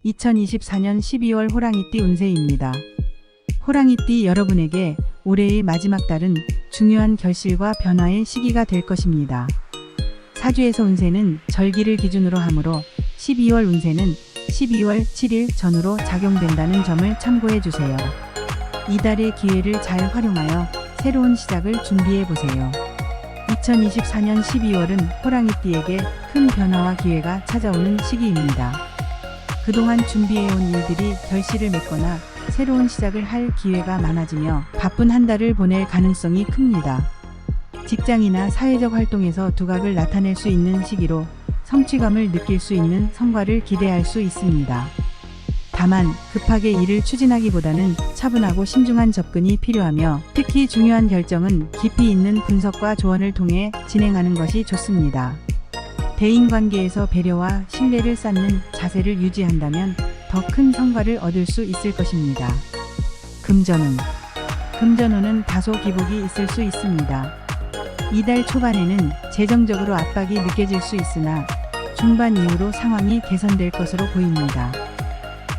2024년 12월 호랑이띠 운세입니다. 호랑이띠 여러분에게 올해의 마지막 달은 중요한 결실과 변화의 시기가 될 것입니다. 사주에서 운세는 절기를 기준으로 하므로 12월 운세는 12월 7일 전후로 작용된다는 점을 참고해 주세요. 이달의 기회를 잘 활용하여 새로운 시작을 준비해 보세요. 2024년 12월은 호랑이띠에게 큰 변화와 기회가 찾아오는 시기입니다. 그동안 준비해온 일들이 결실을 맺거나 새로운 시작을 할 기회가 많아지며 바쁜 한 달을 보낼 가능성이 큽니다. 직장이나 사회적 활동에서 두각을 나타낼 수 있는 시기로 성취감을 느낄 수 있는 성과를 기대할 수 있습니다. 다만 급하게 일을 추진하기보다는 차분하고 신중한 접근이 필요하며 특히 중요한 결정은 깊이 있는 분석과 조언을 통해 진행하는 것이 좋습니다. 대인관계에서 배려와 신뢰를 쌓는 자세를 유지한다면 더 큰 성과를 얻을 수 있을 것입니다. 금전운은 다소 기복이 있을 수 있습니다. 이달 초반에는 재정적으로 압박이 느껴질 수 있으나 중반 이후로 상황이 개선될 것으로 보입니다.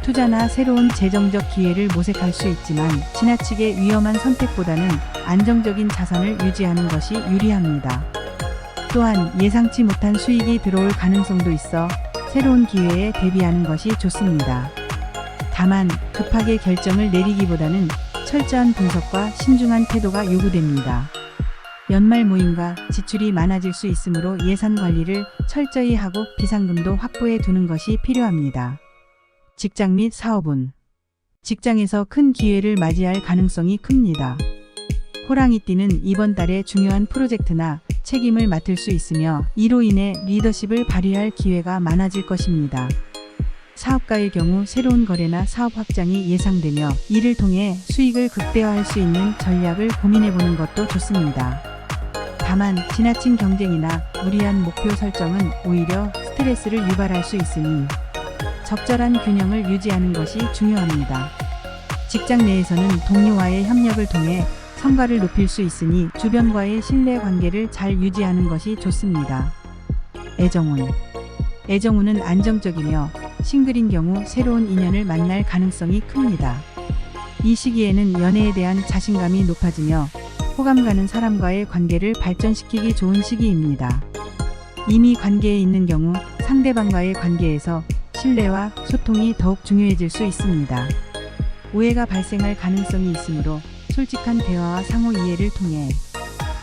투자나 새로운 재정적 기회를 모색할 수 있지만 지나치게 위험한 선택보다는 안정적인 자산을 유지하는 것이 유리합니다. 또한 예상치 못한 수익이 들어올 가능성도 있어 새로운 기회에 대비하는 것이 좋습니다. 다만 급하게 결정을 내리기보다는 철저한 분석과 신중한 태도가 요구됩니다. 연말 모임과 지출이 많아질 수 있으므로 예산 관리를 철저히 하고 비상금도 확보해 두는 것이 필요합니다. 직장 및 사업운. 직장에서 큰 기회를 맞이할 가능성이 큽니다. 호랑이띠는 이번 달에 중요한 프로젝트나 책임을 맡을 수 있으며 이로 인해 리더십을 발휘할 기회가 많아질 것입니다. 사업가의 경우 새로운 거래나 사업 확장이 예상되며 이를 통해 수익을 극대화할 수 있는 전략을 고민해보는 것도 좋습니다. 다만 지나친 경쟁이나 무리한 목표 설정은 오히려 스트레스를 유발할 수 있으니 적절한 균형을 유지하는 것이 중요합니다. 직장 내에서는 동료와의 협력을 통해 성과를 높일 수 있으니 주변과의 신뢰 관계를 잘 유지하는 것이 좋습니다. 애정운은 안정적이며 싱글인 경우 새로운 인연을 만날 가능성이 큽니다. 이 시기에는 연애에 대한 자신감이 높아지며 호감 가는 사람과의 관계를 발전시키기 좋은 시기입니다. 이미 관계에 있는 경우 상대방과의 관계에서 신뢰와 소통이 더욱 중요해질 수 있습니다. 오해가 발생할 가능성이 있으므로 솔직한 대화와 상호 이해를 통해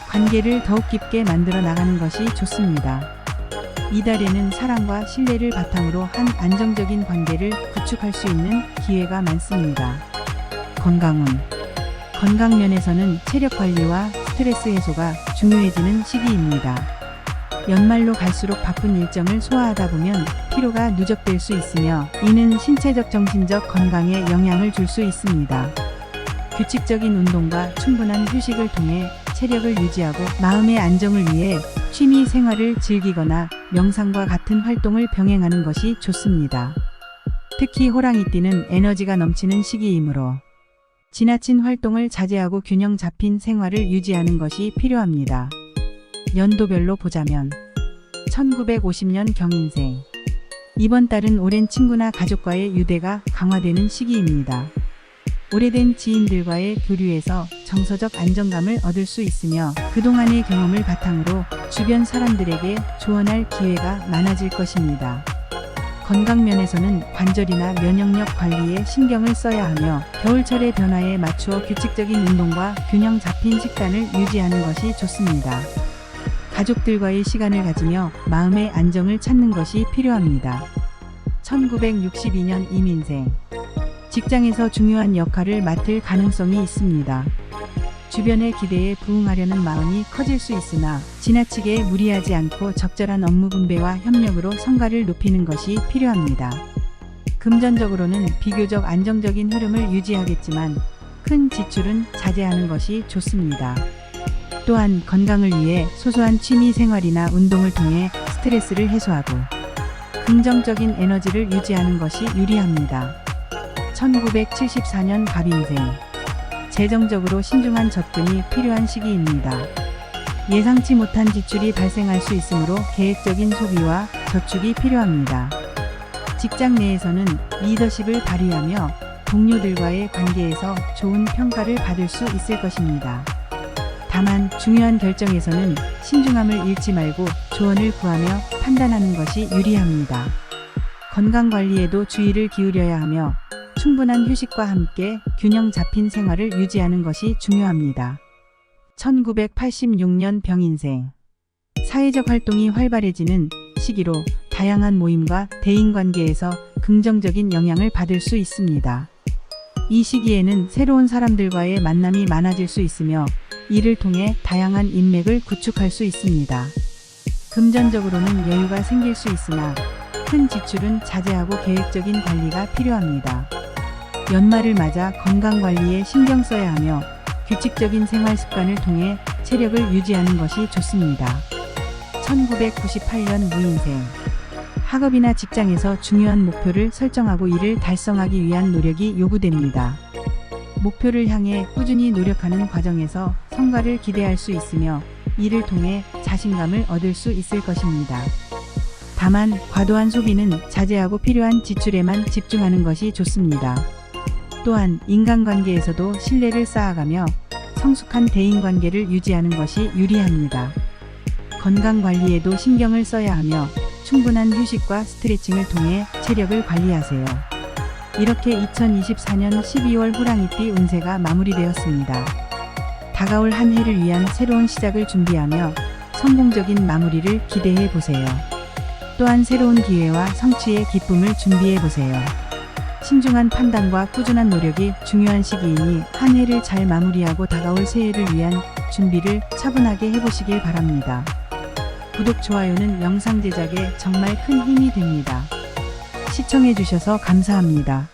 관계를 더욱 깊게 만들어 나가는 것이 좋습니다. 이달에는 사랑과 신뢰를 바탕으로 한 안정적인 관계를 구축할 수 있는 기회가 많습니다. 건강 면에서는 체력 관리와 스트레스 해소가 중요해지는 시기입니다. 연말로 갈수록 바쁜 일정을 소화하다 보면 피로가 누적될 수 있으며 이는 신체적 정신적 건강에 영향을 줄 수 있습니다. 규칙적인 운동과 충분한 휴식을 통해 체력을 유지하고 마음의 안정을 위해 취미 생활을 즐기거나 명상과 같은 활동을 병행하는 것이 좋습니다. 특히 호랑이띠는 에너지가 넘치는 시기이므로 지나친 활동을 자제하고 균형 잡힌 생활을 유지하는 것이 필요합니다. 연도별로 보자면 1950년 경인생. 이번 달은 오랜 친구나 가족과의 유대가 강화되는 시기입니다. 오래된 지인들과의 교류에서 정서적 안정감을 얻을 수 있으며 그동안의 경험을 바탕으로 주변 사람들에게 조언할 기회가 많아질 것입니다. 건강 면에서는 관절이나 면역력 관리에 신경을 써야 하며 겨울철의 변화에 맞추어 규칙적인 운동과 균형 잡힌 식단을 유지하는 것이 좋습니다. 가족들과의 시간을 가지며 마음의 안정을 찾는 것이 필요합니다. 1962년 이민생. 직장에서 중요한 역할을 맡을 가능성이 있습니다. 주변의 기대에 부응하려는 마음이 커질 수 있으나 지나치게 무리하지 않고 적절한 업무 분배와 협력으로 성과를 높이는 것이 필요합니다. 금전적으로는 비교적 안정적인 흐름을 유지하겠지만 큰 지출은 자제하는 것이 좋습니다. 또한 건강을 위해 소소한 취미 생활이나 운동을 통해 스트레스를 해소하고 긍정적인 에너지를 유지하는 것이 유리합니다. 1974년 갑인생. 재정적으로 신중한 접근이 필요한 시기입니다. 예상치 못한 지출이 발생할 수 있으므로 계획적인 소비와 저축이 필요합니다. 직장 내에서는 리더십을 발휘하며 동료들과의 관계에서 좋은 평가를 받을 수 있을 것입니다. 다만 중요한 결정에서는 신중함을 잃지 말고 조언을 구하며 판단하는 것이 유리합니다. 건강 관리에도 주의를 기울여야 하며 충분한 휴식과 함께 균형 잡힌 생활을 유지하는 것이 중요합니다. 1986년 병인생. 사회적 활동이 활발해지는 시기로 다양한 모임과 대인관계에서 긍정적인 영향을 받을 수 있습니다. 이 시기에는 새로운 사람들과의 만남이 많아질 수 있으며 이를 통해 다양한 인맥을 구축할 수 있습니다. 금전적으로는 여유가 생길 수 있으나 큰 지출은 자제하고 계획적인 관리가 필요합니다. 연말을 맞아 건강 관리에 신경 써야 하며 규칙적인 생활 습관을 통해 체력을 유지하는 것이 좋습니다. 1998년 무인생. 학업이나 직장에서 중요한 목표를 설정하고 이를 달성하기 위한 노력이 요구됩니다. 목표를 향해 꾸준히 노력하는 과정에서 성과를 기대할 수 있으며 이를 통해 자신감을 얻을 수 있을 것입니다. 다만 과도한 소비는 자제하고 필요한 지출에만 집중하는 것이 좋습니다. 또한 인간관계에서도 신뢰를 쌓아가며 성숙한 대인관계를 유지하는 것이 유리합니다. 건강관리에도 신경을 써야 하며 충분한 휴식과 스트레칭을 통해 체력을 관리하세요. 이렇게 2024년 12월 호랑이띠 운세가 마무리되었습니다. 다가올 한 해를 위한 새로운 시작을 준비하며 성공적인 마무리를 기대해 보세요. 또한 새로운 기회와 성취의 기쁨을 준비해 보세요. 신중한 판단과 꾸준한 노력이 중요한 시기이니 한 해를 잘 마무리하고 다가올 새해를 위한 준비를 차분하게 해보시길 바랍니다. 구독, 좋아요는 영상 제작에 정말 큰 힘이 됩니다. 시청해주셔서 감사합니다.